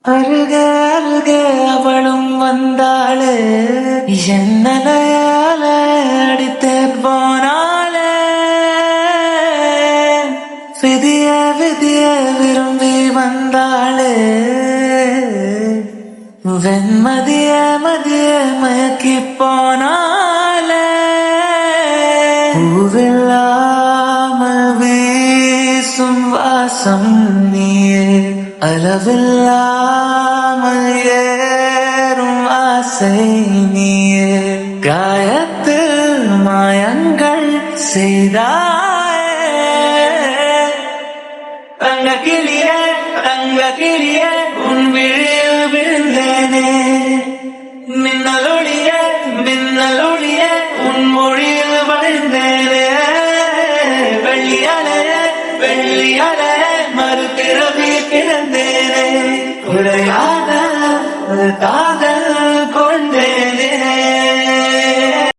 அருகே அருகே அவளும் வந்தாளே, என்னலையால அடித்தே போனாளே. விதிய விதிய விரும்பி வந்தாளே, வெண்மதிய மதிய மயக்கி போனாளே. பூவில்லாமல் வீசும் வாசம் நீயே, அளவில்லாமல் ஏறும் ஆசை நீயே. காயத்தில் மாயங்கள் செய்தாயே, தங்க கிளியே தங்க கிளியே உன் விழியில் விழுந்தேனே. மின்னலொளியே மின்னலொளியே உன் மொழியில் வழிந்தேனே. வெள்ளியலையே வெள்ளியலையே மறுபிறவி பிறந்தேனே. குறையாத காதல் கொண்டேனே.